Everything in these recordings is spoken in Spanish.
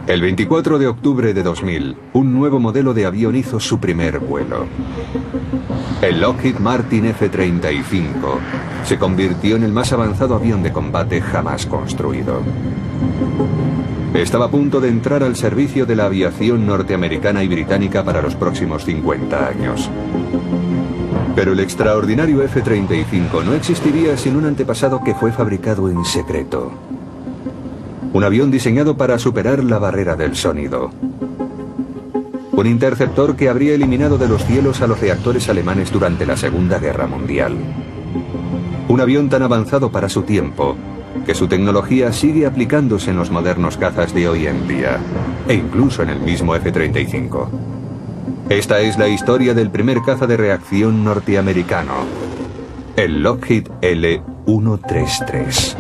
El 24 de octubre de 2000, un nuevo modelo de avión hizo su primer vuelo. El Lockheed Martin F-35 se convirtió en el más avanzado avión de combate jamás construido. Estaba a punto de entrar al servicio de la aviación norteamericana y británica para los próximos 50 años. Pero el extraordinario F-35 no existiría sin un antepasado que fue fabricado en secreto. Un avión diseñado para superar la barrera del sonido. Un interceptor que habría eliminado de los cielos a los reactores alemanes durante la Segunda Guerra Mundial. Un avión tan avanzado para su tiempo, que su tecnología sigue aplicándose en los modernos cazas de hoy en día, e incluso en el mismo F-35. Esta es la historia del primer caza de reacción norteamericano, el Lockheed L-133.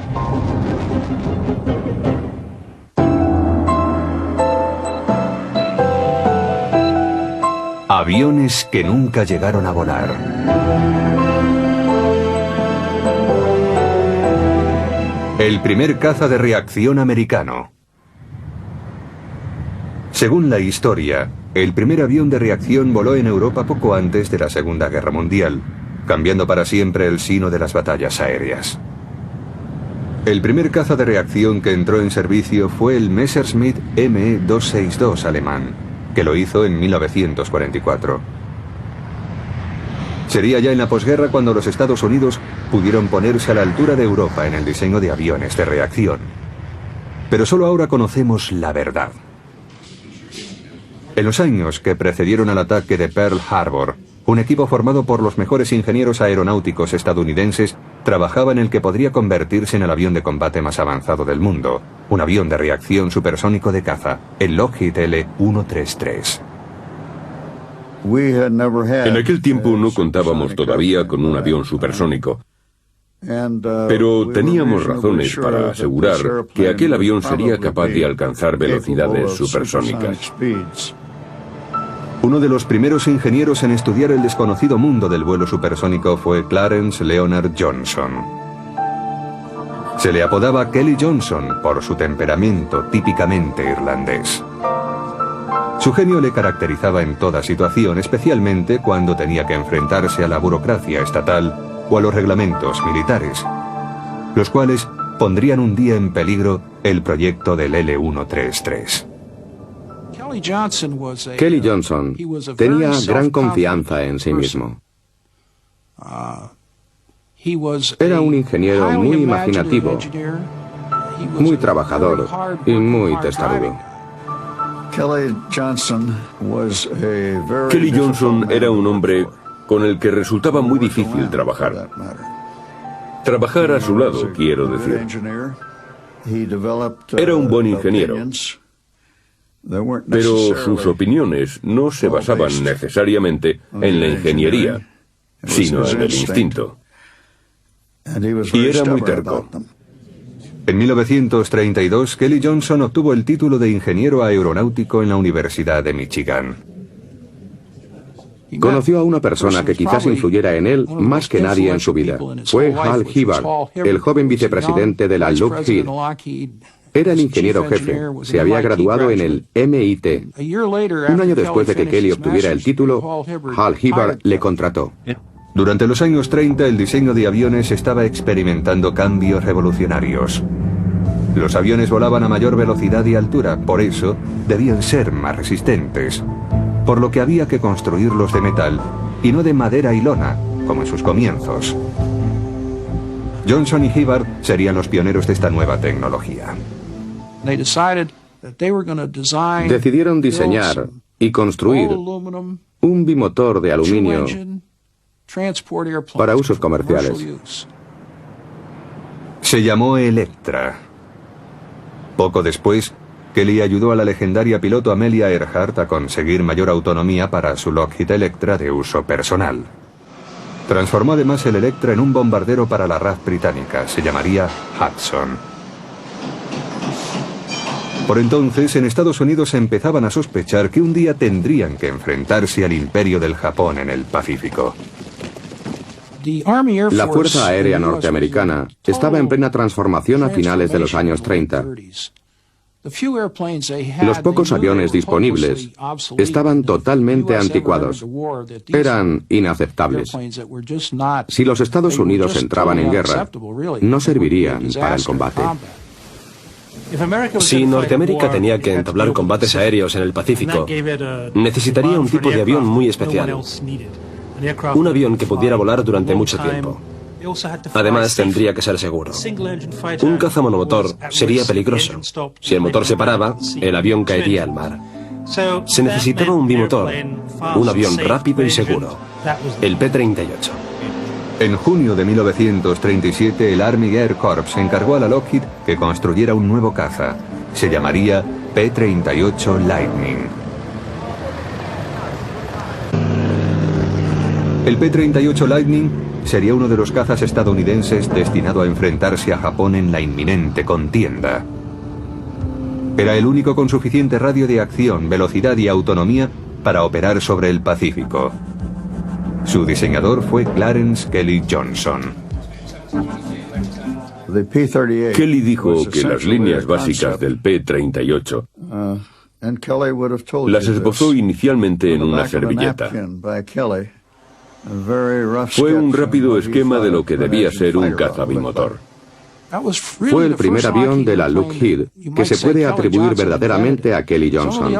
Aviones que nunca llegaron a volar. El primer caza de reacción americano. Según la historia, el primer avión de reacción voló en Europa poco antes de la Segunda Guerra Mundial, cambiando para siempre el sino de las batallas aéreas. El primer caza de reacción que entró en servicio fue el Messerschmitt Me-262 alemán, que lo hizo en 1944. Sería ya en la posguerra cuando los Estados Unidos pudieron ponerse a la altura de Europa en el diseño de aviones de reacción. Pero solo ahora conocemos la verdad. En los años que precedieron al ataque de Pearl Harbor, un equipo formado por los mejores ingenieros aeronáuticos estadounidenses trabajaba en el que podría convertirse en el avión de combate más avanzado del mundo, un avión de reacción supersónico de caza, el Lockheed L-133. En aquel tiempo no contábamos todavía con un avión supersónico, pero teníamos razones para asegurar que aquel avión sería capaz de alcanzar velocidades supersónicas. Uno de los primeros ingenieros en estudiar el desconocido mundo del vuelo supersónico fue Clarence Leonard Johnson. Se le apodaba Kelly Johnson por su temperamento típicamente irlandés. Su genio le caracterizaba en toda situación, especialmente cuando tenía que enfrentarse a la burocracia estatal o a los reglamentos militares, los cuales pondrían un día en peligro el proyecto del L-133. Kelly Johnson tenía gran confianza en sí mismo. Era un ingeniero muy imaginativo, muy trabajador y muy testarudo. Kelly Johnson era un hombre con el que resultaba muy difícil trabajar. Trabajar a su lado, quiero decir. Era un buen ingeniero, pero sus opiniones no se basaban necesariamente en la ingeniería, sino en el instinto. Y era muy terco. En 1932, Kelly Johnson obtuvo el título de ingeniero aeronáutico en la Universidad de Michigan. Conoció a una persona que quizás influyera en él más que nadie en su vida. Fue Hal Hibbard, el joven vicepresidente de la Lockheed. Era el ingeniero jefe, se había graduado en el MIT. Un año después de que Kelly obtuviera el título, Hal Hibbard le contrató. Durante los años 30, el diseño de aviones estaba experimentando cambios revolucionarios. Los aviones volaban a mayor velocidad y altura, por eso debían ser más resistentes, por lo que había que construirlos de metal y no de madera y lona, como en sus comienzos. Johnson y Hibbard serían los pioneros de esta nueva tecnología. Decidieron diseñar y construir un bimotor de aluminio para usos comerciales. Se llamó Electra. Poco después, Kelly ayudó a la legendaria piloto Amelia Earhart a conseguir mayor autonomía para su Lockheed Electra de uso personal. Transformó además el Electra en un bombardero para la RAF británica, se llamaría Hudson. Por entonces, en Estados Unidos empezaban a sospechar que un día tendrían que enfrentarse al imperio del Japón en el Pacífico. La Fuerza Aérea Norteamericana estaba en plena transformación a finales de los años 30. Los pocos aviones disponibles estaban totalmente anticuados. Eran inaceptables. Si los Estados Unidos entraban en guerra, no servirían para el combate. Si Norteamérica tenía que entablar combates aéreos en el Pacífico, necesitaría un tipo de avión muy especial. Un avión que pudiera volar durante mucho tiempo. Además, tendría que ser seguro. Un caza monomotor sería peligroso. Si el motor se paraba, el avión caería al mar. Se necesitaba un bimotor, un avión rápido y seguro, el P-38. En junio de 1937, el Army Air Corps encargó a la Lockheed que construyera un nuevo caza. Se llamaría P-38 Lightning. El P-38 Lightning sería uno de los cazas estadounidenses destinado a enfrentarse a Japón en la inminente contienda. Era el único con suficiente radio de acción, velocidad y autonomía para operar sobre el Pacífico. Su diseñador fue Clarence Kelly Johnson. Kelly dijo que las líneas básicas del P-38 las esbozó inicialmente en una servilleta. Fue un rápido esquema de lo que debía ser un caza bimotor. Fue el primer avión de la Lockheed que se puede atribuir verdaderamente a Kelly Johnson.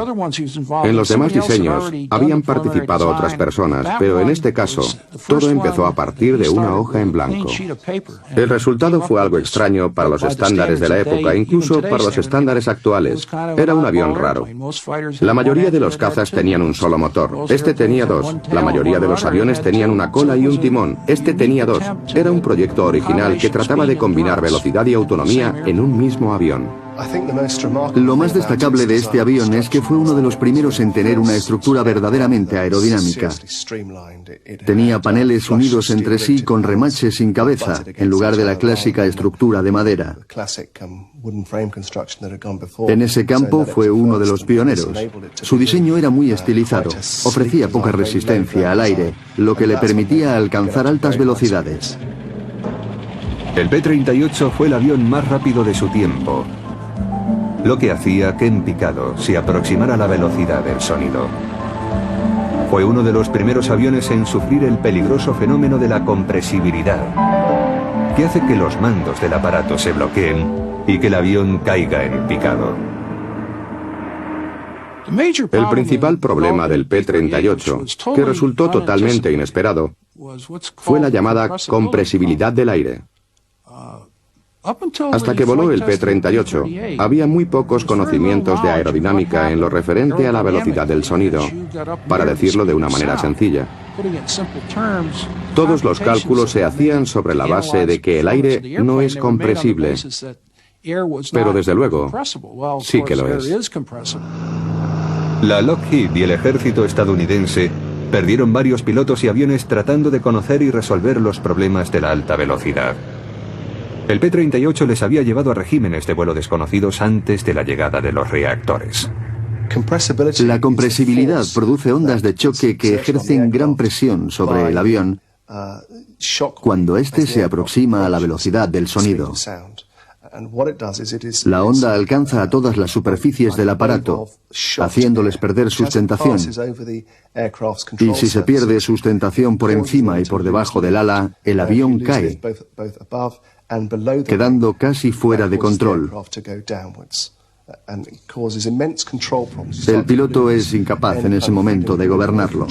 En los demás diseños habían participado otras personas, pero en este caso todo empezó a partir de una hoja en blanco. El resultado fue algo extraño para los estándares de la época, incluso para los estándares actuales. Era un avión raro. La mayoría de los cazas tenían un solo motor. Este tenía dos. La mayoría de los aviones tenían una cola y un timón. Este tenía dos. Era un proyecto original que trataba de combinar velocidad y autonomía en un mismo avión. Lo más destacable de este avión es que fue uno de los primeros en tener una estructura verdaderamente aerodinámica. Tenía paneles unidos entre sí con remache sin cabeza, en lugar de la clásica estructura de madera. En ese campo fue uno de los pioneros. Su diseño era muy estilizado, ofrecía poca resistencia al aire, lo que le permitía alcanzar altas velocidades. El P-38 fue el avión más rápido de su tiempo, lo que hacía que en picado se aproximara a la velocidad del sonido. Fue uno de los primeros aviones en sufrir el peligroso fenómeno de la compresibilidad, que hace que los mandos del aparato se bloqueen y que el avión caiga en picado. El principal problema del P-38, que resultó totalmente inesperado, fue la llamada compresibilidad del aire. Hasta que voló el P-38, había muy pocos conocimientos de aerodinámica en lo referente a la velocidad del sonido, para decirlo de una manera sencilla. Todos los cálculos se hacían sobre la base de que el aire no es compresible, pero desde luego sí que lo es. La Lockheed y el ejército estadounidense perdieron varios pilotos y aviones tratando de conocer y resolver los problemas de la alta velocidad. El P-38 les había llevado a regímenes de vuelo desconocidos antes de la llegada de los reactores. La compresibilidad produce ondas de choque que ejercen gran presión sobre el avión cuando éste se aproxima a la velocidad del sonido. La onda alcanza a todas las superficies del aparato, haciéndoles perder sustentación. Y si se pierde sustentación por encima y por debajo del ala, el avión cae, quedando casi fuera de control. El piloto es incapaz en ese momento de gobernarlo.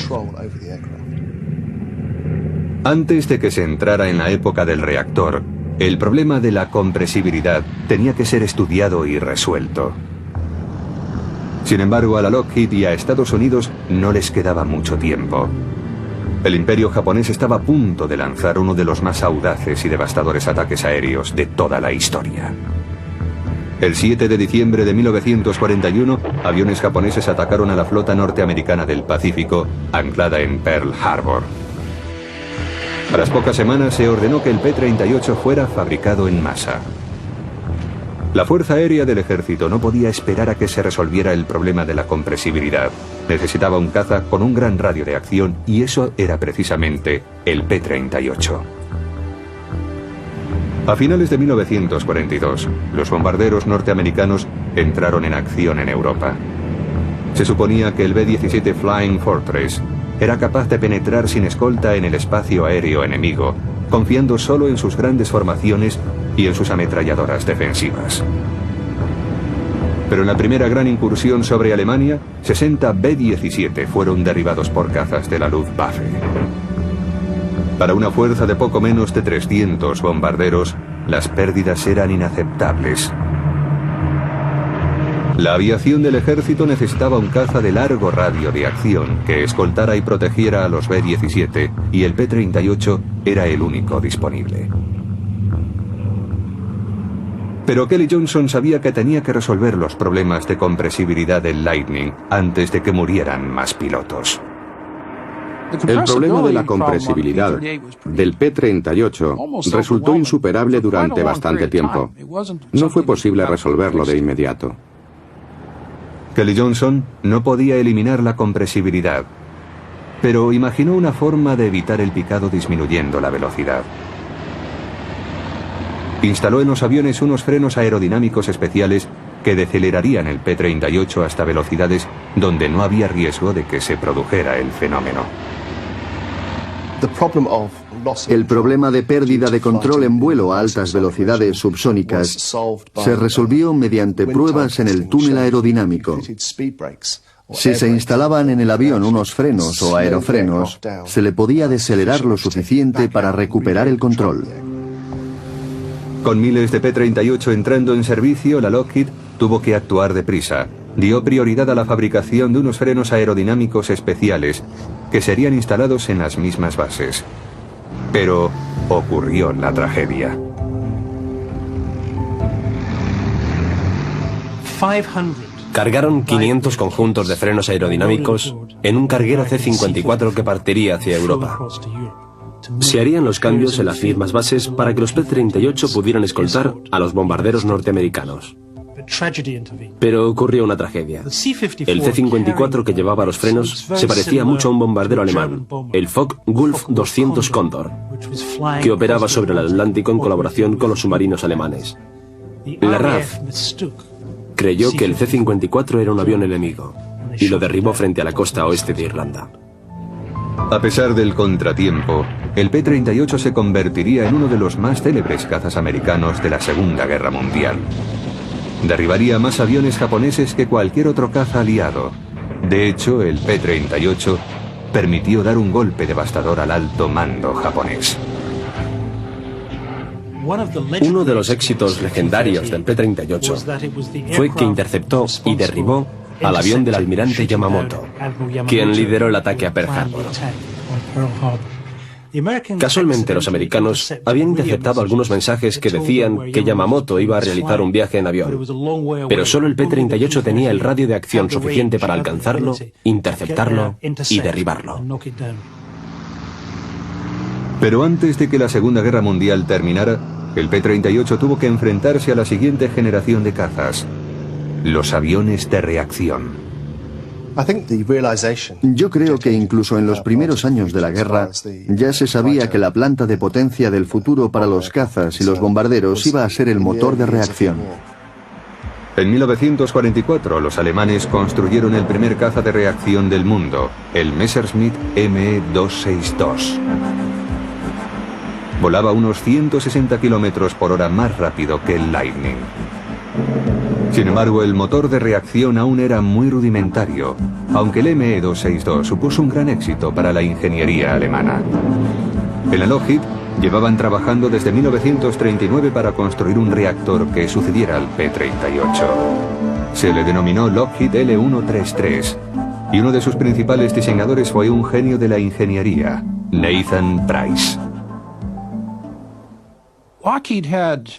Antes de que se entrara en la época del reactor, el problema de la compresibilidad tenía que ser estudiado y resuelto. Sin embargo, a la Lockheed y a Estados Unidos no les quedaba mucho tiempo. El imperio japonés estaba a punto de lanzar uno de los más audaces y devastadores ataques aéreos de toda la historia. El 7 de diciembre de 1941, aviones japoneses atacaron a la flota norteamericana del Pacífico, anclada en Pearl Harbor. A las pocas semanas se ordenó que el P-38 fuera fabricado en masa. La Fuerza Aérea del Ejército no podía esperar a que se resolviera el problema de la compresibilidad. Necesitaba un caza con un gran radio de acción y eso era precisamente el P-38. A finales de 1942, los bombarderos norteamericanos entraron en acción en Europa. Se suponía que el B-17 Flying Fortress era capaz de penetrar sin escolta en el espacio aéreo enemigo, confiando solo en sus grandes formaciones y en sus ametralladoras defensivas. Pero en la primera gran incursión sobre Alemania, 60 B-17 fueron derribados por cazas de la Luftwaffe. Para una fuerza de poco menos de 300 bombarderos, las pérdidas eran inaceptables. La aviación del ejército necesitaba un caza de largo radio de acción que escoltara y protegiera a los B-17, y el P-38 era el único disponible. Pero Kelly Johnson sabía que tenía que resolver los problemas de compresibilidad del Lightning antes de que murieran más pilotos. El problema de la compresibilidad del P-38 resultó insuperable durante bastante tiempo. No fue posible resolverlo de inmediato. Kelly Johnson no podía eliminar la compresibilidad, pero imaginó una forma de evitar el picado disminuyendo la velocidad. Instaló en los aviones unos frenos aerodinámicos especiales que decelerarían el P-38 hasta velocidades donde no había riesgo de que se produjera el fenómeno. El problema de pérdida de control en vuelo a altas velocidades subsónicas se resolvió mediante pruebas en el túnel aerodinámico. Si se instalaban en el avión unos frenos o aerofrenos, se le podía decelerar lo suficiente para recuperar el control. Con miles de P-38 entrando en servicio, la Lockheed tuvo que actuar deprisa. Dio prioridad a la fabricación de unos frenos aerodinámicos especiales que serían instalados en las mismas bases. Pero ocurrió la tragedia. 500. Cargaron 500 conjuntos de frenos aerodinámicos en un carguero C-54 que partiría hacia Europa. Se harían los cambios en las mismas bases para que los P-38 pudieran escoltar a los bombarderos norteamericanos. Pero ocurrió una tragedia. El C-54 que llevaba los frenos se parecía mucho a un bombardero alemán, el Focke-Wulf 200 Condor, que operaba sobre el Atlántico en colaboración con los submarinos alemanes. La RAF creyó que el C-54 era un avión enemigo y lo derribó frente a la costa oeste de Irlanda. A pesar del contratiempo, el P-38 se convertiría en uno de los más célebres cazas americanos de la Segunda Guerra Mundial. Derribaría más aviones japoneses que cualquier otro caza aliado. De hecho, el P-38 permitió dar un golpe devastador al alto mando japonés. Uno de los éxitos legendarios del P-38 fue que interceptó y derribó al avión del almirante Yamamoto, quien lideró el ataque a Pearl Harbor. Casualmente, los americanos habían interceptado algunos mensajes que decían que Yamamoto iba a realizar un viaje en avión, pero solo el P-38 tenía el radio de acción suficiente para alcanzarlo, interceptarlo y derribarlo. Pero antes de que la Segunda Guerra Mundial terminara, el P-38 tuvo que enfrentarse a la siguiente generación de cazas: los aviones de reacción. Yo creo que incluso en los primeros años de la guerra ya se sabía que la planta de potencia del futuro para los cazas y los bombarderos iba a ser el motor de reacción. En 1944, los alemanes construyeron el primer caza de reacción del mundo, el Messerschmitt Me-262. Volaba unos 160 km por hora más rápido que el Lightning. Sin embargo, el motor de reacción aún era muy rudimentario, aunque el Me-262 supuso un gran éxito para la ingeniería alemana. En la Lockheed llevaban trabajando desde 1939 para construir un reactor que sucediera al P-38. Se le denominó Lockheed L-133, y uno de sus principales diseñadores fue un genio de la ingeniería, Nathan Price.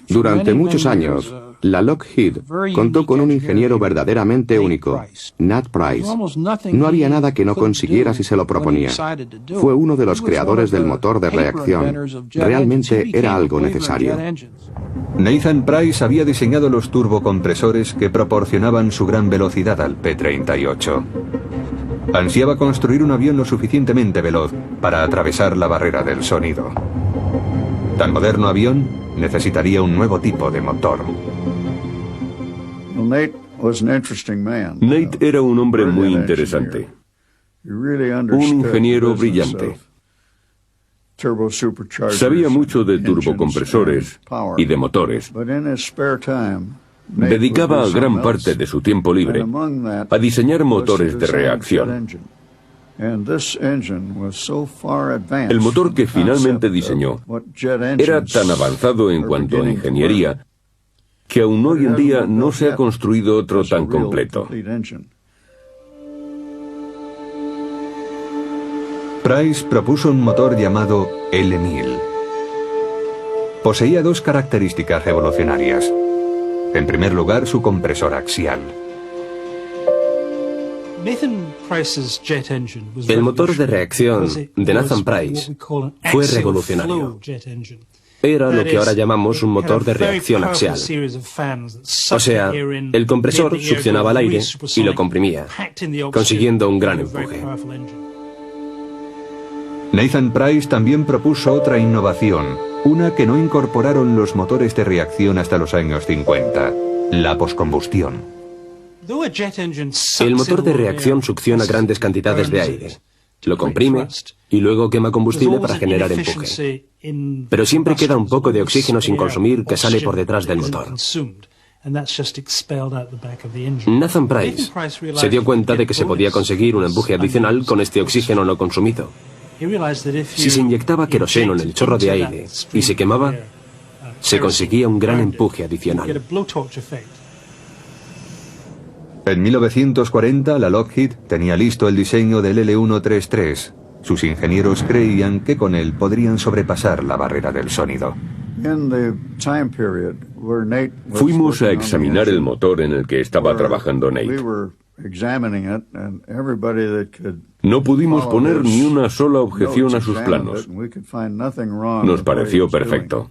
Durante muchos años, la Lockheed contó con un ingeniero verdaderamente único, Nat Price. No había nada que no consiguiera si se lo proponía. Fue uno de los creadores del motor de reacción. Realmente era algo necesario. Nathan Price había diseñado los turbocompresores que proporcionaban su gran velocidad al P-38. Ansiaba construir un avión lo suficientemente veloz para atravesar la barrera del sonido. Tan moderno avión necesitaría un nuevo tipo de motor. Nate era un hombre muy interesante, un ingeniero brillante. Sabía mucho de turbocompresores y de motores. Dedicaba gran parte de su tiempo libre a diseñar motores de reacción. El motor que finalmente diseñó era tan avanzado en cuanto a ingeniería que aún hoy en día no se ha construido otro tan completo. Price propuso un motor llamado L1000. Poseía dos características revolucionarias. En primer lugar, su compresor axial. El motor de reacción de Nathan Price fue revolucionario. Era lo que ahora llamamos un motor de reacción axial. O sea, el compresor succionaba el aire y lo comprimía, consiguiendo un gran empuje. Nathan Price también propuso otra innovación, una que no incorporaron los motores de reacción hasta los años 50, la poscombustión. El motor de reacción succiona grandes cantidades de aire, lo comprime y luego quema combustible para generar empuje. Pero siempre queda un poco de oxígeno sin consumir que sale por detrás del motor. Nathan Price se dio cuenta de que se podía conseguir un empuje adicional con este oxígeno no consumido. Si se inyectaba queroseno en el chorro de aire y se quemaba, se conseguía un gran empuje adicional. En 1940, la Lockheed tenía listo el diseño del L133. Sus ingenieros creían que con él podrían sobrepasar la barrera del sonido. Fuimos a examinar el motor en el que estaba trabajando Nate. No pudimos poner ni una sola objeción a sus planos. Nos pareció perfecto.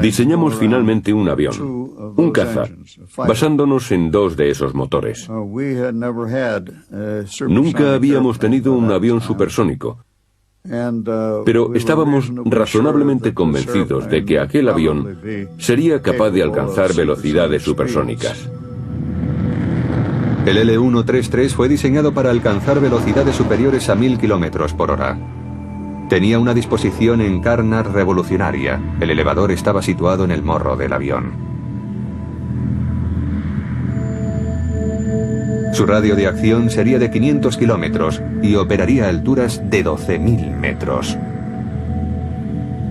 Diseñamos finalmente un avión, un caza, basándonos en dos de esos motores. Nunca habíamos tenido un avión supersónico, pero estábamos razonablemente convencidos de que aquel avión sería capaz de alcanzar velocidades supersónicas. El L133 fue diseñado para alcanzar velocidades superiores a 1000 km por hora. Tenía una disposición en Carnac revolucionaria. El elevador estaba situado en el morro del avión. Su radio de acción sería de 500 kilómetros y operaría a alturas de 12.000 metros.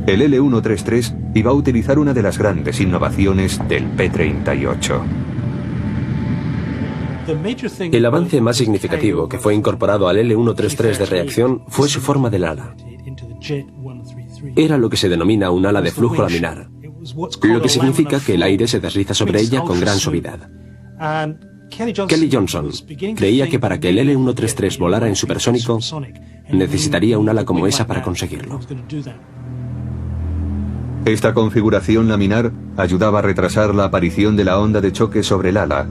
El L133 iba a utilizar una de las grandes innovaciones del P-38. El avance más significativo que fue incorporado al L133 de reacción fue su forma del ala. Era lo que se denomina un ala de flujo laminar, lo que significa que el aire se desliza sobre ella con gran suavidad. Kelly Johnson creía que para que el L133 volara en supersónico, necesitaría un ala como esa para conseguirlo. Esta configuración laminar ayudaba a retrasar la aparición de la onda de choque sobre el ala,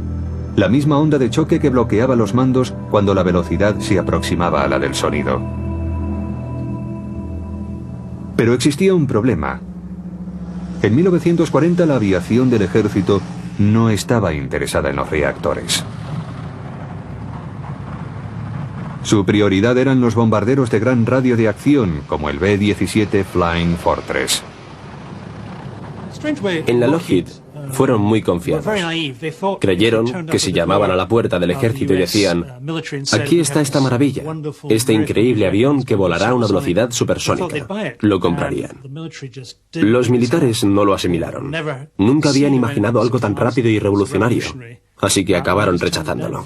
la misma onda de choque que bloqueaba los mandos cuando la velocidad se aproximaba a la del sonido. Pero existía un problema. En 1940 la aviación del ejército no estaba interesada en los reactores. Su prioridad eran los bombarderos de gran radio de acción, como el B-17 Flying Fortress. En la Lockheed fueron muy confiados. Creyeron que si llamaban a la puerta del ejército y decían: aquí está esta maravilla, este increíble avión que volará a una velocidad supersónica, lo comprarían. Los militares no lo asimilaron. Nunca habían imaginado algo tan rápido y revolucionario, así que acabaron rechazándolo.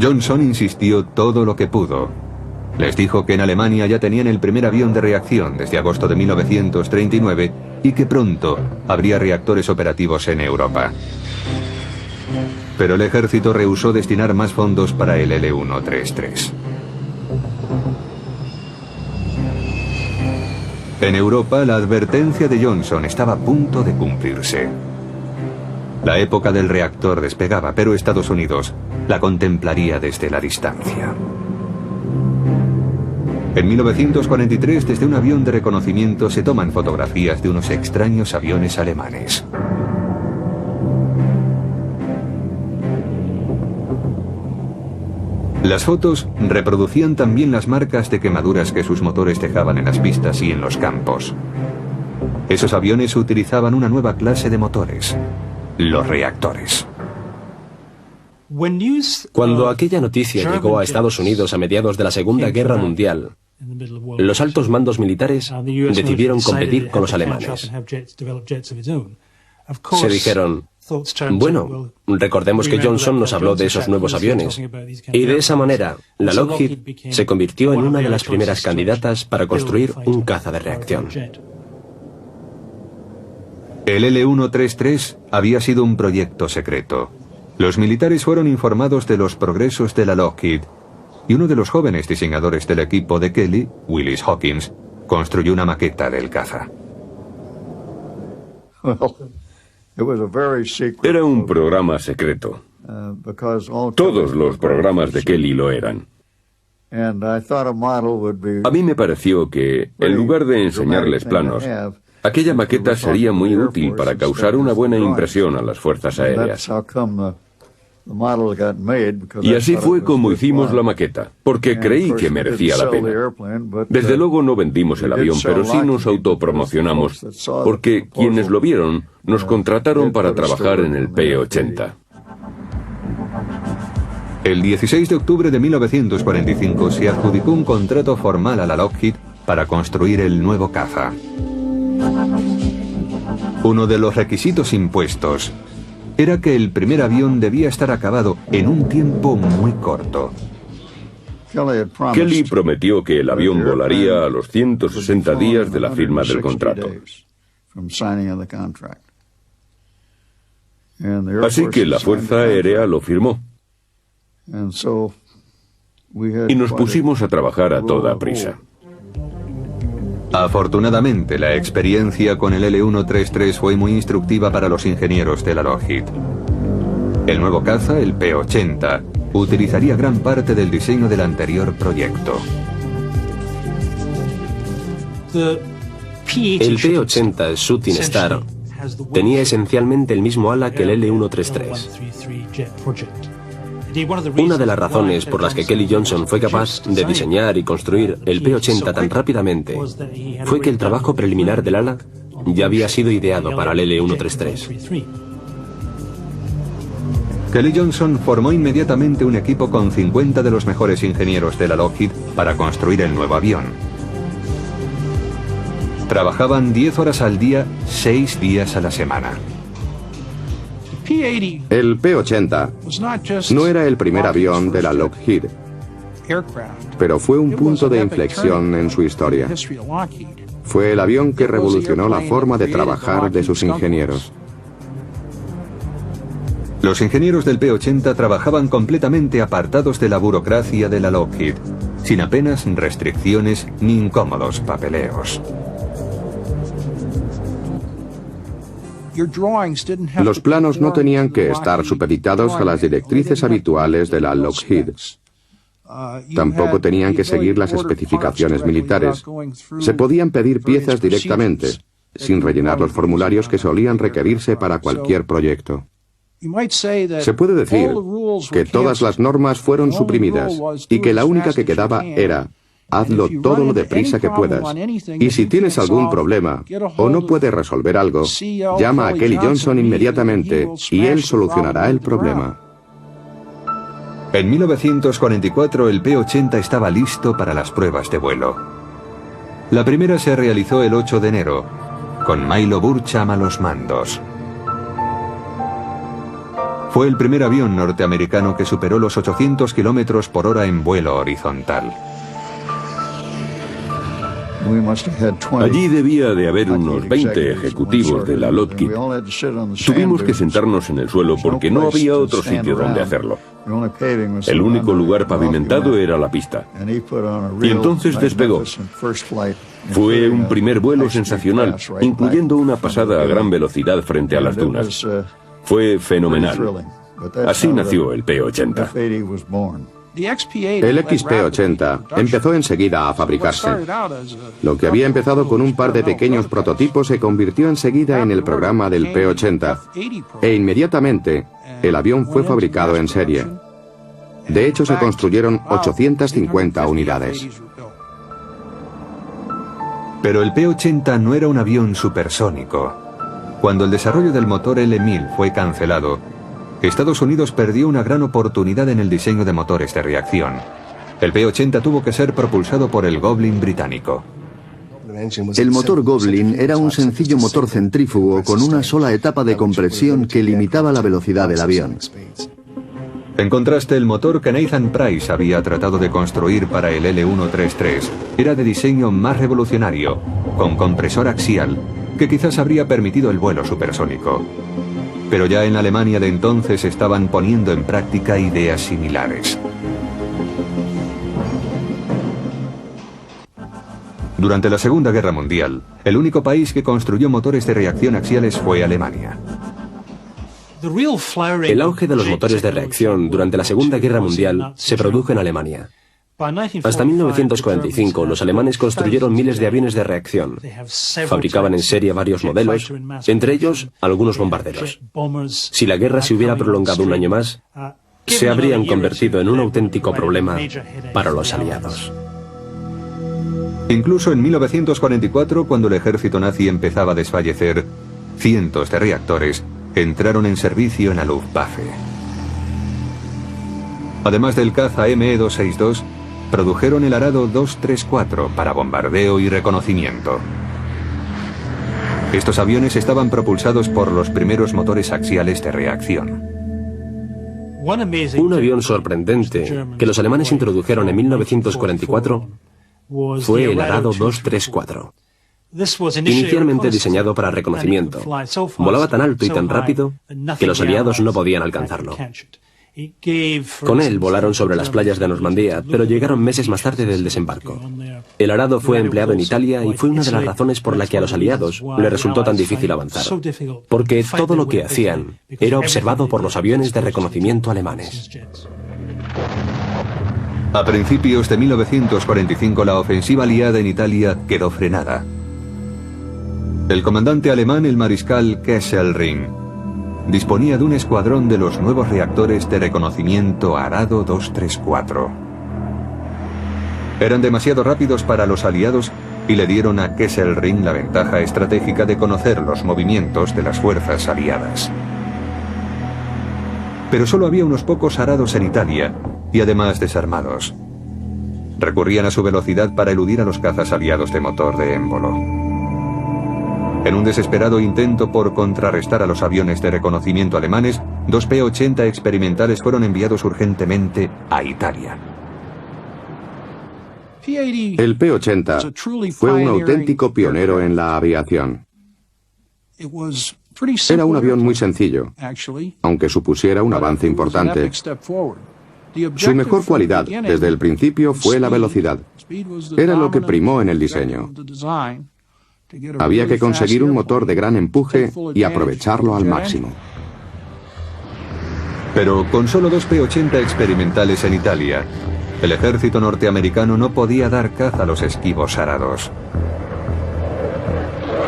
Johnson insistió todo lo que pudo. Les dijo que en Alemania ya tenían el primer avión de reacción desde agosto de 1939 y que pronto habría reactores operativos en Europa. Pero el ejército rehusó destinar más fondos para el L133. En Europa, la advertencia de Johnson estaba a punto de cumplirse. La época del reactor despegaba, pero Estados Unidos la contemplaría desde la distancia. En 1943, desde un avión de reconocimiento se toman fotografías de unos extraños aviones alemanes. Las fotos reproducían también las marcas de quemaduras que sus motores dejaban en las pistas y en los campos. Esos aviones utilizaban una nueva clase de motores, los reactores. Cuando aquella noticia llegó a Estados Unidos a mediados de la Segunda Guerra Mundial, los altos mandos militares decidieron competir con los alemanes. Se dijeron, bueno, recordemos que Johnson nos habló de esos nuevos aviones, y de esa manera, la Lockheed se convirtió en una de las primeras candidatas para construir un caza de reacción. El L-133 había sido un proyecto secreto. Los militares fueron informados de los progresos de la Lockheed, y uno de los jóvenes diseñadores del equipo de Kelly, Willis Hawkins, construyó una maqueta del caza. Era un programa secreto. Todos los programas de Kelly lo eran. A mí me pareció que, en lugar de enseñarles planos, aquella maqueta sería muy útil para causar una buena impresión a las fuerzas aéreas. Y así fue como hicimos la maqueta, porque creí que merecía la pena. Desde luego no vendimos el avión, pero sí nos autopromocionamos, porque quienes lo vieron nos contrataron para trabajar en el P-80. El 16 de octubre de 1945 se adjudicó un contrato formal a la Lockheed para construir el nuevo caza. Uno de los requisitos impuestos era que el primer avión debía estar acabado en un tiempo muy corto. Kelly prometió que el avión volaría a los 160 días de la firma del contrato. Así que la Fuerza Aérea lo firmó. Y nos pusimos a trabajar a toda prisa. Afortunadamente, la experiencia con el L-133 fue muy instructiva para los ingenieros de la Lockheed. El nuevo caza, el P-80, utilizaría gran parte del diseño del anterior proyecto. El P-80 Shooting Star tenía esencialmente el mismo ala que el L-133. Una de las razones por las que Kelly Johnson fue capaz de diseñar y construir el P-80 tan rápidamente fue que el trabajo preliminar del ala ya había sido ideado para el L-133. Kelly Johnson formó inmediatamente un equipo con 50 de los mejores ingenieros de la Lockheed para construir el nuevo avión. Trabajaban 10 horas al día, 6 días a la semana. El P-80 no era el primer avión de la Lockheed, pero fue un punto de inflexión en su historia. Fue el avión que revolucionó la forma de trabajar de sus ingenieros. Los ingenieros del P-80 trabajaban completamente apartados de la burocracia de la Lockheed, sin apenas restricciones ni incómodos papeleos. Los planos no tenían que estar supeditados a las directrices habituales de la Lockheed. Tampoco tenían que seguir las especificaciones militares. Se podían pedir piezas directamente, sin rellenar los formularios que solían requerirse para cualquier proyecto. Se puede decir que todas las normas fueron suprimidas y que la única que quedaba era: hazlo todo lo deprisa que puedas. Y si tienes algún problema o no puedes resolver algo, llama a Kelly Johnson inmediatamente y él solucionará el problema. En 1944 el P-80 estaba listo para las pruebas de vuelo. La primera se realizó el 8 de enero, con Milo Burcham a los mandos. Fue el primer avión norteamericano que superó los 800 kilómetros por hora en vuelo horizontal. Allí debía de haber unos 20 ejecutivos de la Lockheed. Tuvimos que sentarnos en el suelo porque no había otro sitio donde hacerlo. El único lugar pavimentado era la pista. Y entonces despegó. Fue un primer vuelo sensacional, incluyendo una pasada a gran velocidad frente a las dunas. Fue fenomenal. Así nació el P-80. El XP-80 empezó enseguida a fabricarse. Lo que había empezado con un par de pequeños prototipos se convirtió enseguida en el programa del P-80 e inmediatamente el avión fue fabricado en serie. De hecho, se construyeron 850 unidades. Pero el P-80 no era un avión supersónico. Cuando el desarrollo del motor L-1000 fue cancelado, Estados Unidos perdió una gran oportunidad en el diseño de motores de reacción. El P-80 tuvo que ser propulsado por el Goblin británico. El motor Goblin era un sencillo motor centrífugo con una sola etapa de compresión que limitaba la velocidad del avión. En contraste, el motor que Nathan Price había tratado de construir para el L-133 era de diseño más revolucionario, con compresor axial, que quizás habría permitido el vuelo supersónico. Pero ya en la Alemania de entonces estaban poniendo en práctica ideas similares. Durante la Segunda Guerra Mundial, el único país que construyó motores de reacción axiales fue Alemania. El auge de los motores de reacción durante la Segunda Guerra Mundial se produjo en Alemania. Hasta 1945, los alemanes construyeron miles de aviones de reacción. Fabricaban en serie varios modelos, entre ellos algunos bombarderos. Si la guerra se hubiera prolongado un año más, se habrían convertido en un auténtico problema para los aliados. Incluso en 1944, cuando el ejército nazi empezaba a desfallecer, cientos de reactores entraron en servicio en la Luftwaffe. Además del caza ME-262, produjeron el Arado 234 para bombardeo y reconocimiento. Estos aviones estaban propulsados por los primeros motores axiales de reacción. Un avión sorprendente que los alemanes introdujeron en 1944 fue el Arado 234. Inicialmente diseñado para reconocimiento, volaba tan alto y tan rápido que los aliados no podían alcanzarlo. Con él volaron sobre las playas de Normandía, pero llegaron meses más tarde del desembarco. El Arado fue empleado en Italia y fue una de las razones por la que a los aliados les resultó tan difícil avanzar, porque todo lo que hacían era observado por los aviones de reconocimiento alemanes. A principios de 1945, la ofensiva aliada en Italia quedó frenada. El comandante alemán, el mariscal Kesselring, disponía de un escuadrón de los nuevos reactores de reconocimiento Arado 234. Eran demasiado rápidos para los aliados y le dieron a Kesselring la ventaja estratégica de conocer los movimientos de las fuerzas aliadas. Pero solo había unos pocos Arados en Italia y además desarmados. Recurrían a su velocidad para eludir a los cazas aliados de motor de émbolo. En un desesperado intento por contrarrestar a los aviones de reconocimiento alemanes, 2 P-80 experimentales fueron enviados urgentemente a Italia. El P-80 fue un auténtico pionero en la aviación. Era un avión muy sencillo, aunque supusiera un avance importante. Su mejor cualidad desde el principio fue la velocidad. Era lo que primó en el diseño. Había que conseguir un motor de gran empuje y aprovecharlo al máximo. Pero con solo 2 P-80 experimentales en Italia, el ejército norteamericano no podía dar caza a los esquivos arados.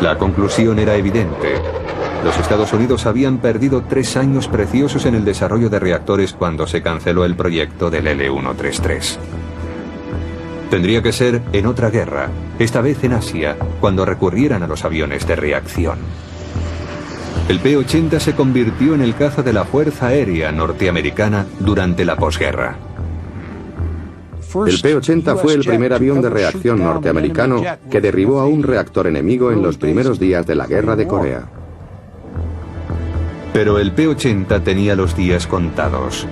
La conclusión era evidente. Los Estados Unidos habían perdido 3 años preciosos en el desarrollo de reactores cuando se canceló el proyecto del L-133. Tendría que ser en otra guerra, esta vez en Asia, cuando recurrieran a los aviones de reacción. El P-80 se convirtió en el caza de la Fuerza Aérea norteamericana durante la posguerra. El P-80 fue el primer avión de reacción norteamericano que derribó a un reactor enemigo en los primeros días de la Guerra de Corea. Pero el P-80 tenía los días contados.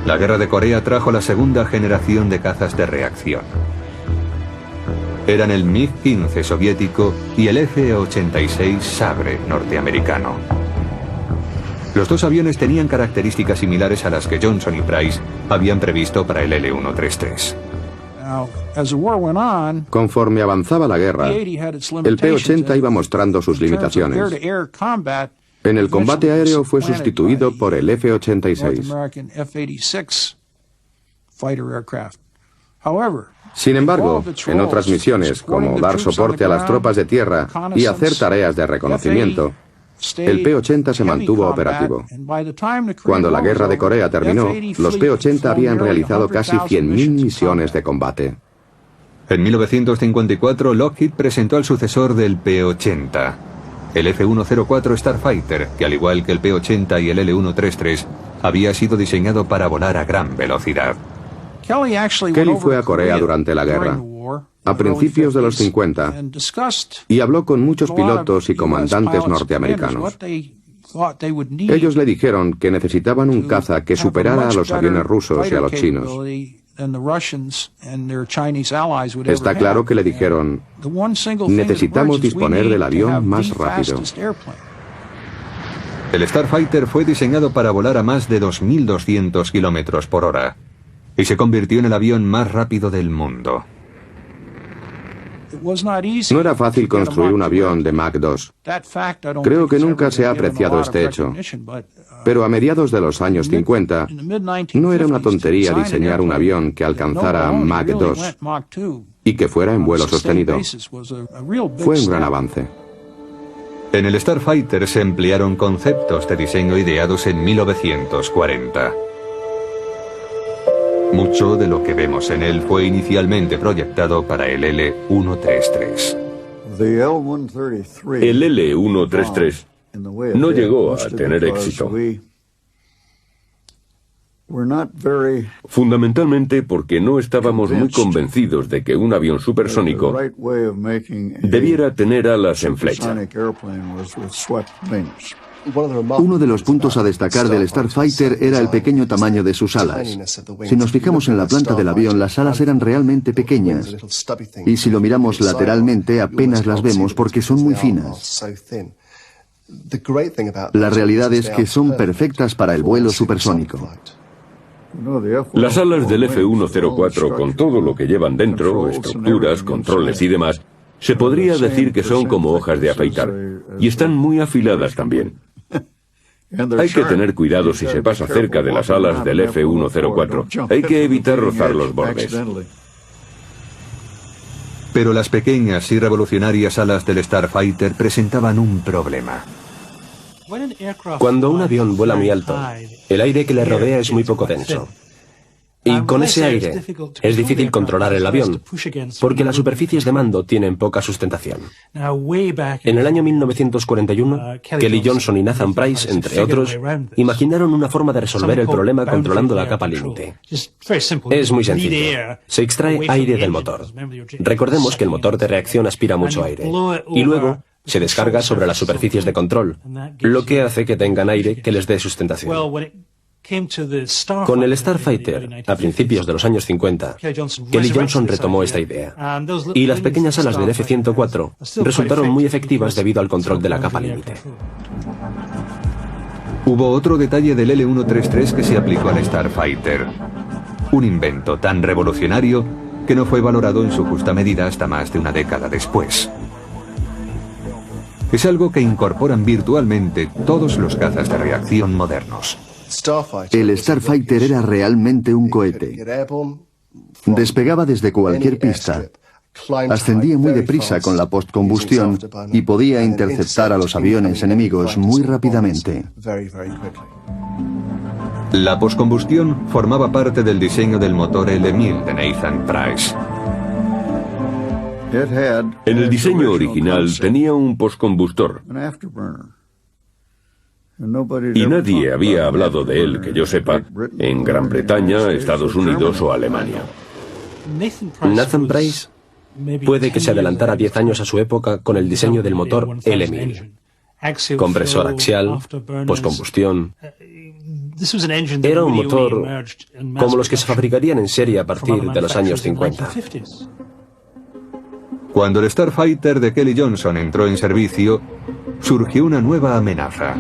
La Guerra de Corea trajo la segunda generación de cazas de reacción. Eran el MiG-15 soviético y el F-86 Sabre norteamericano. Los dos aviones tenían características similares a las que Johnson y Price habían previsto para el L-133. Conforme avanzaba la guerra, el P-80 iba mostrando sus limitaciones. En el combate aéreo fue sustituido por el F-86. Sin embargo, en otras misiones, como dar soporte a las tropas de tierra y hacer tareas de reconocimiento, el P-80 se mantuvo operativo. Cuando la guerra de Corea terminó, los P-80 habían realizado casi 100.000 misiones de combate. En 1954, Lockheed presentó al sucesor del P-80, el F-104 Starfighter, que al igual que el P-80 y el L-133, había sido diseñado para volar a gran velocidad. Kelly fue a Corea durante la guerra, a principios de los 50, y habló con muchos pilotos y comandantes norteamericanos. Ellos le dijeron que necesitaban un caza que superara a los aviones rusos y a los chinos. Está claro que le dijeron, necesitamos disponer del avión más rápido. El Starfighter fue diseñado para volar a más de 2.200 kilómetros por hora y se convirtió en el avión más rápido del mundo. No era fácil construir un avión de Mach 2. Creo que nunca se ha apreciado este hecho. Pero a mediados de los años 50, no era una tontería diseñar un avión que alcanzara Mach 2 y que fuera en vuelo sostenido. Fue un gran avance. En el Starfighter se emplearon conceptos de diseño ideados en 1940. Mucho de lo que vemos en él fue inicialmente proyectado para el L-133. El L-133 no llegó a tener éxito. Fundamentalmente porque no estábamos muy convencidos de que un avión supersónico debiera tener alas en flecha. Uno de los puntos a destacar del Starfighter era el pequeño tamaño de sus alas. Si nos fijamos en la planta del avión, las alas eran realmente pequeñas. Y si lo miramos lateralmente, apenas las vemos porque son muy finas. La realidad es que son perfectas para el vuelo supersónico. Las alas del F-104, con todo lo que llevan dentro, estructuras, controles y demás, se podría decir que son como hojas de afeitar. Y están muy afiladas también. Hay que tener cuidado si se pasa cerca de las alas del F-104. Hay que evitar rozar los bordes. Pero las pequeñas y revolucionarias alas del Starfighter presentaban un problema. Cuando un avión vuela muy alto, el aire que le rodea es muy poco denso. Y con ese aire es difícil controlar el avión, porque las superficies de mando tienen poca sustentación. En el año 1941, Kelly Johnson y Nathan Price, entre otros, imaginaron una forma de resolver el problema controlando la capa límite. Es muy sencillo. Se extrae aire del motor. Recordemos que el motor de reacción aspira mucho aire. Y luego se descarga sobre las superficies de control, lo que hace que tengan aire que les dé sustentación. Con el Starfighter, a principios de los años 50, Kelly Johnson retomó esta idea. Y las pequeñas alas del F-104 resultaron muy efectivas debido al control de la capa límite. Hubo otro detalle del L-133 que se aplicó al Starfighter. Un invento tan revolucionario que no fue valorado en su justa medida hasta más de una década después. Es algo que incorporan virtualmente todos los cazas de reacción modernos. El Starfighter era realmente un cohete. Despegaba desde cualquier pista, ascendía muy deprisa con la postcombustión y podía interceptar a los aviones enemigos muy rápidamente. La postcombustión formaba parte del diseño del motor L-1000 de Nathan Price. En el diseño original tenía un postcombustor. Y nadie había hablado de él, que yo sepa, en Gran Bretaña, Estados Unidos o Alemania. Nathan Price puede que se adelantara 10 años a su época con el diseño del motor L-1000. Compresor axial, postcombustión. Era un motor como los que se fabricarían en serie a partir de los años 50. Cuando el Starfighter de Kelly Johnson entró en servicio, surgió una nueva amenaza.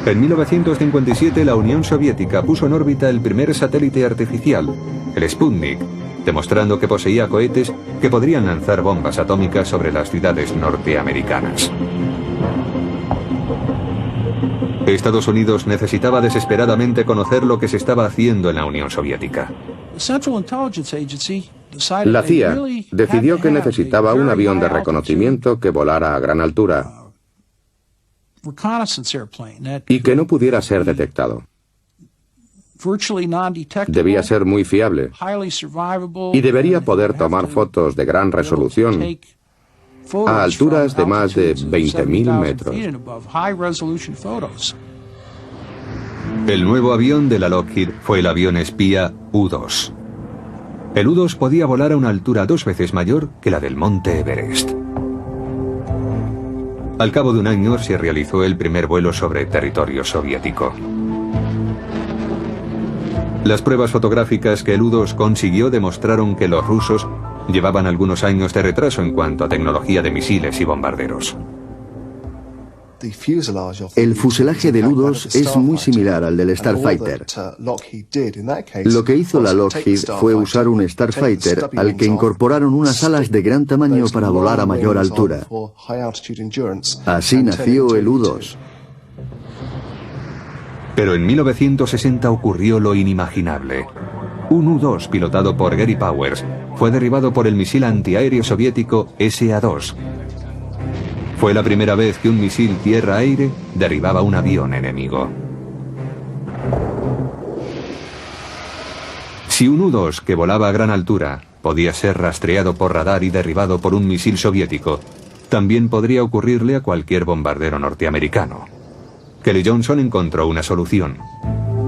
En 1957 la Unión Soviética puso en órbita el primer satélite artificial, el Sputnik, demostrando que poseía cohetes que podrían lanzar bombas atómicas sobre las ciudades norteamericanas. Estados Unidos necesitaba desesperadamente conocer lo que se estaba haciendo en la Unión Soviética. La CIA decidió que necesitaba un avión de reconocimiento que volara a gran altura y que no pudiera ser detectado. Debía ser muy fiable y debería poder tomar fotos de gran resolución a alturas de más de 20.000 metros. El nuevo avión de la Lockheed fue el avión espía U-2. El U-2 podía volar a una altura 2 veces mayor que la del monte Everest. Al cabo de un año se realizó el primer vuelo sobre territorio soviético. Las pruebas fotográficas que el U-2 consiguió demostraron que los rusos llevaban algunos años de retraso en cuanto a tecnología de misiles y bombarderos. El fuselaje del U-2 es muy similar al del Starfighter. Lo que hizo la Lockheed fue usar un Starfighter al que incorporaron unas alas de gran tamaño para volar a mayor altura. Así nació el U-2. Pero en 1960 ocurrió lo inimaginable. Un U-2 pilotado por Gary Powers fue derribado por el misil antiaéreo soviético SA-2. Fue la primera vez que un misil tierra-aire derribaba un avión enemigo. Si un U-2 que volaba a gran altura podía ser rastreado por radar y derribado por un misil soviético, también podría ocurrirle a cualquier bombardero norteamericano. Kelly Johnson encontró una solución: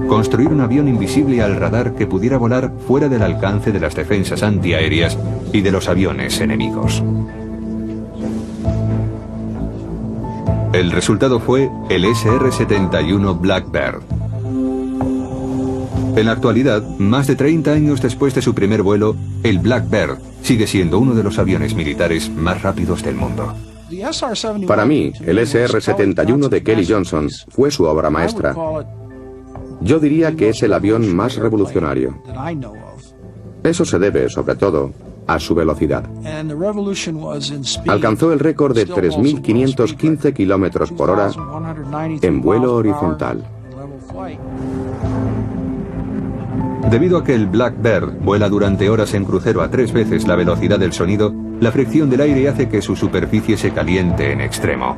construir un avión invisible al radar que pudiera volar fuera del alcance de las defensas antiaéreas y de los aviones enemigos. El resultado fue el SR-71 Blackbird. En la actualidad, más de 30 años después de su primer vuelo, el Blackbird sigue siendo uno de los aviones militares más rápidos del mundo. Para mí, el SR-71 de Kelly Johnson fue su obra maestra. Yo diría que es el avión más revolucionario. Eso se debe, sobre todo, a su velocidad. Alcanzó el récord de 3.515 kilómetros por hora en vuelo horizontal. Debido a que el Blackbird vuela durante horas en crucero a 3 veces la velocidad del sonido, la fricción del aire hace que su superficie se caliente en extremo.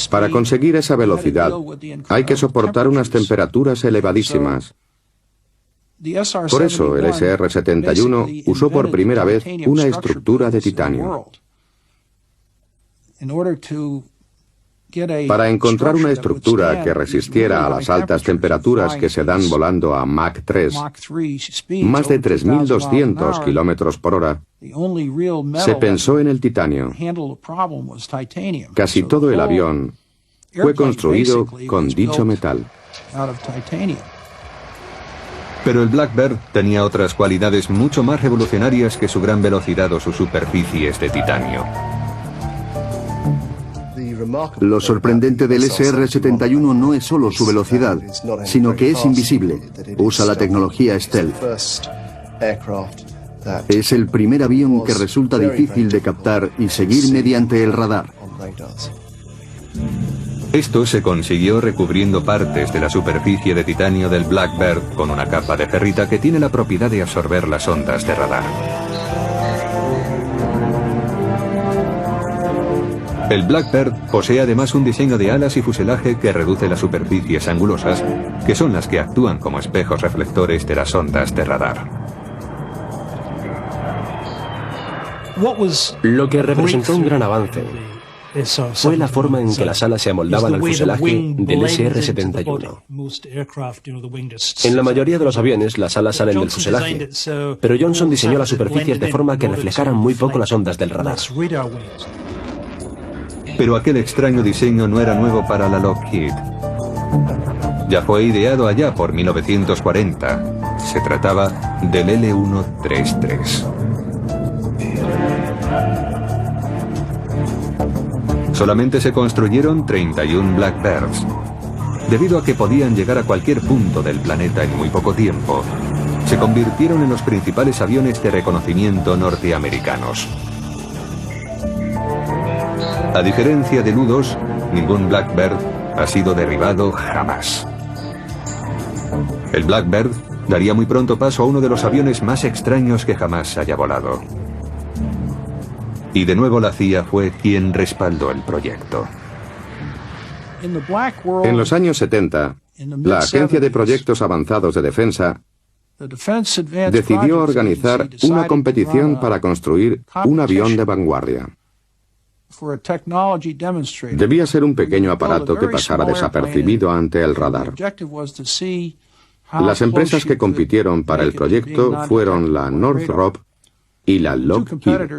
Para conseguir esa velocidad, hay que soportar unas temperaturas elevadísimas. Por eso el SR-71 usó por primera vez una estructura de titanio. Para encontrar una estructura que resistiera a las altas temperaturas que se dan volando a Mach 3, más de 3.200 kilómetros por hora, se pensó en el titanio. Casi todo el avión fue construido con dicho metal. Pero el Blackbird tenía otras cualidades mucho más revolucionarias que su gran velocidad o sus superficies de titanio. Lo sorprendente del SR-71 no es solo su velocidad, sino que es invisible. Usa la tecnología stealth. Es el primer avión que resulta difícil de captar y seguir mediante el radar. Esto se consiguió recubriendo partes de la superficie de titanio del Blackbird con una capa de ferrita que tiene la propiedad de absorber las ondas de radar. El Blackbird posee además un diseño de alas y fuselaje que reduce las superficies angulosas, que son las que actúan como espejos reflectores de las ondas de radar. Lo que representó un gran avance fue la forma en que las alas se amoldaban al fuselaje del SR-71. En la mayoría de los aviones las alas salen del fuselaje, pero Johnson diseñó las superficies de forma que reflejaran muy poco las ondas del radar. Pero aquel extraño diseño no era nuevo para la Lockheed. Ya fue ideado allá por 1940. Se trataba del L-133. Solamente se construyeron 31 Blackbirds. Debido a que podían llegar a cualquier punto del planeta en muy poco tiempo, se convirtieron en los principales aviones de reconocimiento norteamericanos. A diferencia del U-2, ningún Blackbird ha sido derribado jamás. El Blackbird daría muy pronto paso a uno de los aviones más extraños que jamás haya volado. Y de nuevo la CIA fue quien respaldó el proyecto. En los años 70, la Agencia de Proyectos Avanzados de Defensa decidió organizar una competición para construir un avión de vanguardia. Debía ser un pequeño aparato que pasara desapercibido ante el radar. Las empresas que compitieron para el proyecto fueron la Northrop y la Lockheed.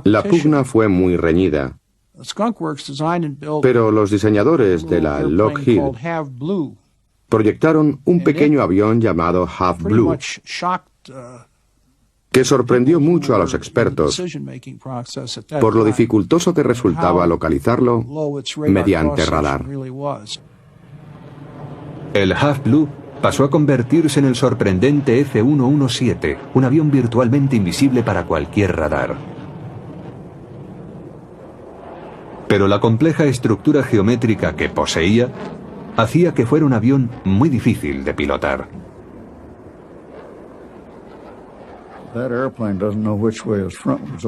La pugna fue muy reñida, pero los diseñadores de la Lockheed proyectaron un pequeño avión llamado Half Blue, que sorprendió mucho a los expertos por lo dificultoso que resultaba localizarlo mediante radar. El Half Blue pasó a convertirse en el sorprendente F-117, un avión virtualmente invisible para cualquier radar. Pero la compleja estructura geométrica que poseía hacía que fuera un avión muy difícil de pilotar.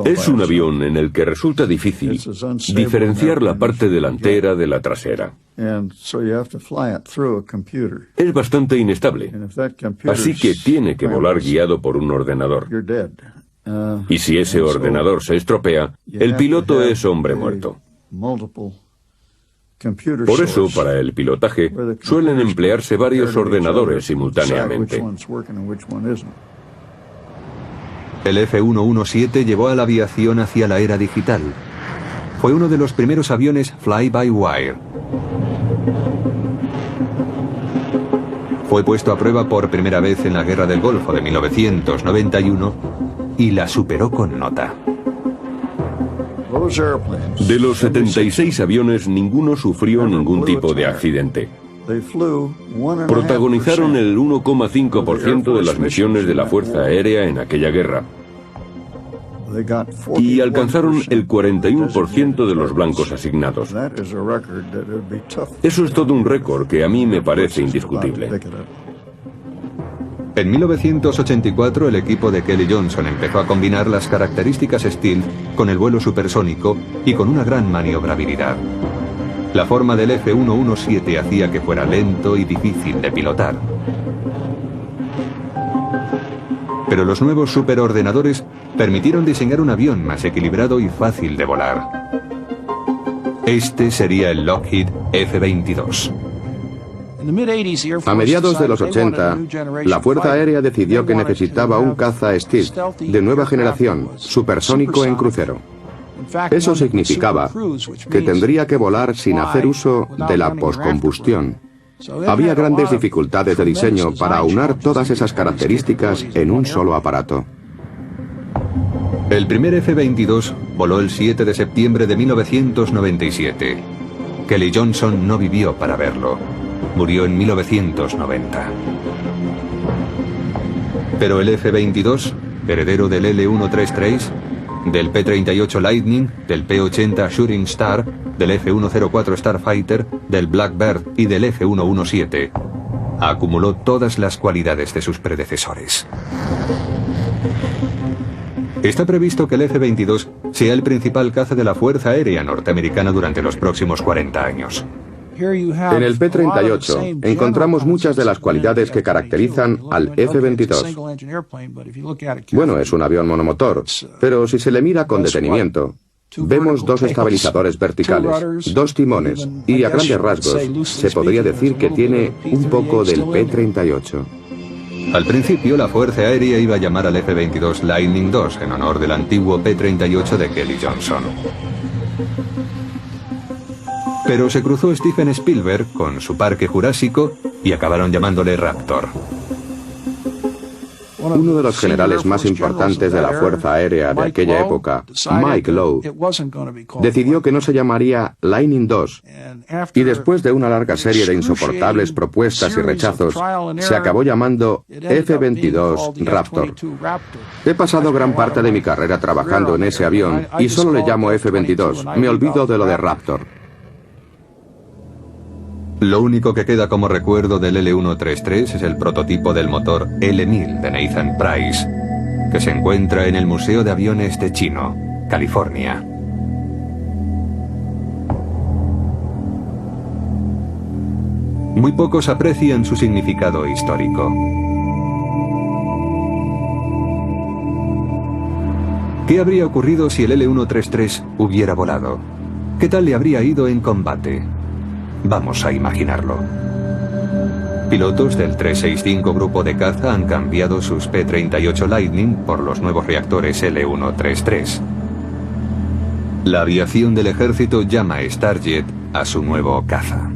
Es un avión en el que resulta difícil diferenciar la parte delantera de la trasera. Es bastante inestable, así que tiene que volar guiado por un ordenador. Y si ese ordenador se estropea, el piloto es hombre muerto. Por eso, para el pilotaje, suelen emplearse varios ordenadores simultáneamente. El F-117 llevó a la aviación hacia la era digital. Fue uno de los primeros aviones fly-by-wire. Fue puesto a prueba por primera vez en la Guerra del Golfo de 1991 y la superó con nota. De los 76 aviones, ninguno sufrió ningún tipo de accidente. Protagonizaron el 1,5% de las misiones de la Fuerza Aérea en aquella guerra y alcanzaron el 41% de los blancos asignados. Eso es todo un récord que a mí me parece indiscutible. En 1984 el equipo de Kelly Johnson empezó a combinar las características Stealth con el vuelo supersónico y con una gran maniobrabilidad. La forma del F-117 hacía que fuera lento y difícil de pilotar. Pero los nuevos superordenadores permitieron diseñar un avión más equilibrado y fácil de volar. Este sería el Lockheed F-22. A mediados de los 80, la Fuerza Aérea decidió que necesitaba un caza Stealth de nueva generación, supersónico en crucero. Eso significaba que tendría que volar sin hacer uso de la poscombustión. Había grandes dificultades de diseño para aunar todas esas características en un solo aparato. El primer F-22 voló el 7 de septiembre de 1997. Kelly Johnson no vivió para verlo. Murió en 1990. Pero el F-22, heredero del L-133, del P-38 Lightning, del P-80 Shooting Star, del F-104 Starfighter, del Blackbird y del F-117, acumuló todas las cualidades de sus predecesores. Está previsto que el F-22 sea el principal caza de la Fuerza Aérea norteamericana durante los próximos 40 años. En el P-38 encontramos muchas de las cualidades que caracterizan al F-22. Bueno, es un avión monomotor, pero si se le mira con detenimiento, vemos dos estabilizadores verticales, dos timones, y a grandes rasgos se podría decir que tiene un poco del P-38. Al principio, la Fuerza Aérea iba a llamar al F-22 Lightning II en honor del antiguo P-38 de Kelly Johnson. Pero se cruzó Steven Spielberg con su Parque Jurásico y acabaron llamándole Raptor. Uno de los generales más importantes de la Fuerza Aérea de aquella época, Mike Lowe, decidió que no se llamaría Lightning II, y después de una larga serie de insoportables propuestas y rechazos, se acabó llamando F-22 Raptor. He pasado gran parte de mi carrera trabajando en ese avión y solo le llamo F-22, me olvido de lo de Raptor. Lo único que queda como recuerdo del L-133 es el prototipo del motor L-1000 de Nathan Price, que se encuentra en el Museo de Aviones de Chino, California. Muy pocos aprecian su significado histórico. ¿Qué habría ocurrido si el L-133 hubiera volado? ¿Qué tal le habría ido en combate? Vamos a imaginarlo. Pilotos del 365 Grupo de Caza han cambiado sus P-38 Lightning por los nuevos reactores L-133. La aviación del ejército llama Starjet a su nuevo caza.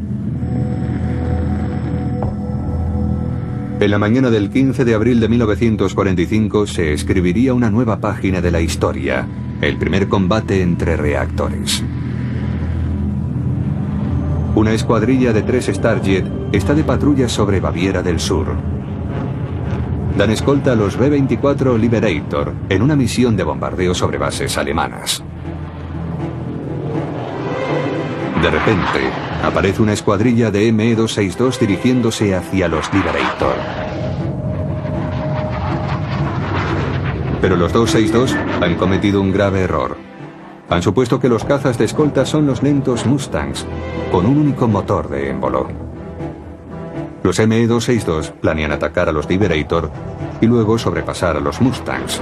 En la mañana del 15 de abril de 1945 se escribiría una nueva página de la historia, el primer combate entre reactores. Una escuadrilla de 3 Starjet está de patrulla sobre Baviera del Sur. Dan escolta a los B-24 Liberator en una misión de bombardeo sobre bases alemanas. De repente, aparece una escuadrilla de ME-262 dirigiéndose hacia los Liberator. Pero los 262 han cometido un grave error. Han supuesto que los cazas de escolta son los lentos Mustangs, con un único motor de émbolo. Los ME-262 planean atacar a los Liberator y luego sobrepasar a los Mustangs.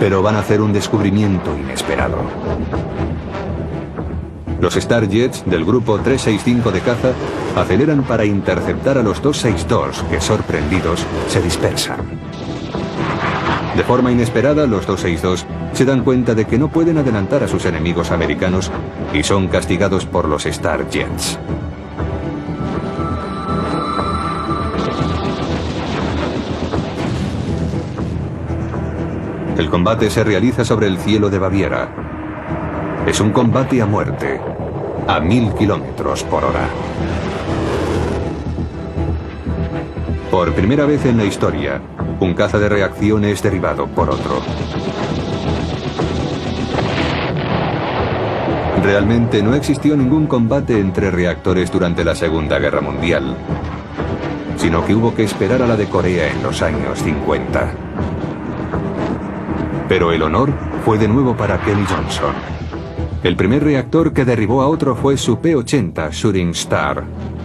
Pero van a hacer un descubrimiento inesperado. Los Starjets del grupo 365 de caza aceleran para interceptar a los 262, que sorprendidos se dispersan. De forma inesperada, los 262 se dan cuenta de que no pueden adelantar a sus enemigos americanos y son castigados por los Starjets. El combate se realiza sobre el cielo de Baviera. Es un combate a muerte, a 1000 kilómetros por hora. Por primera vez en la historia, un caza de reacción es derribado por otro. Realmente no existió ningún combate entre reactores durante la Segunda Guerra Mundial, sino que hubo que esperar a la de Corea en los años 50. Pero el honor fue de nuevo para Kelly Johnson. El primer reactor que derribó a otro fue su P-80 Shooting Star.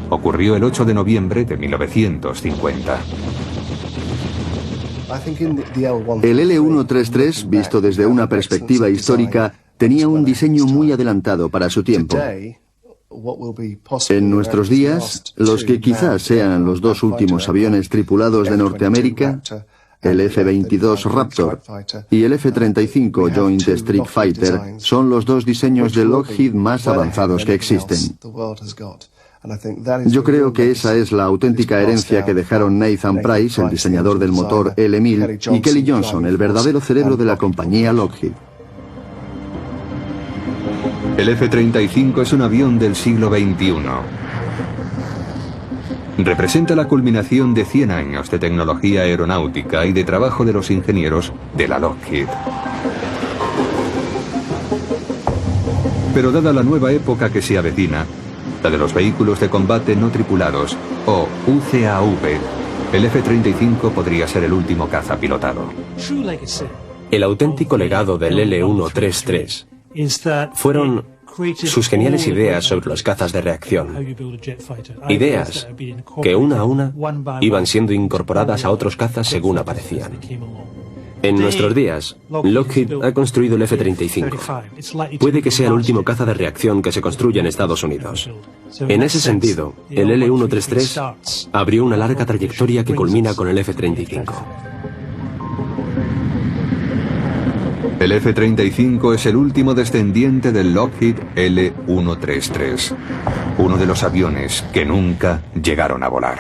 Ocurrió el 8 de noviembre de 1950. El L-133, visto desde una perspectiva histórica, tenía un diseño muy adelantado para su tiempo. En nuestros días, los que quizás sean los dos últimos aviones tripulados de Norteamérica, el F-22 Raptor y el F-35 Joint Strike Fighter, son los dos diseños de Lockheed más avanzados que existen. Yo creo que esa es la auténtica herencia que dejaron Nathan Price, el diseñador del motor L-1000, y Kelly Johnson, el verdadero cerebro de la compañía Lockheed. El F-35 es un avión del siglo XXI. Representa la culminación de 100 años de tecnología aeronáutica y de trabajo de los ingenieros de la Lockheed. Pero dada la nueva época que se avecina, la de los vehículos de combate no tripulados, o UCAV, el F-35 podría ser el último caza pilotado. El auténtico legado del L-133 fueron sus geniales ideas sobre los cazas de reacción. Ideas que una a una iban siendo incorporadas a otros cazas según aparecían. En nuestros días, Lockheed ha construido el F-35. Puede que sea el último caza de reacción que se construya en Estados Unidos. En ese sentido, el L-133 abrió una larga trayectoria que culmina con el F-35. El F-35 es el último descendiente del Lockheed L-133, uno de los aviones que nunca llegaron a volar.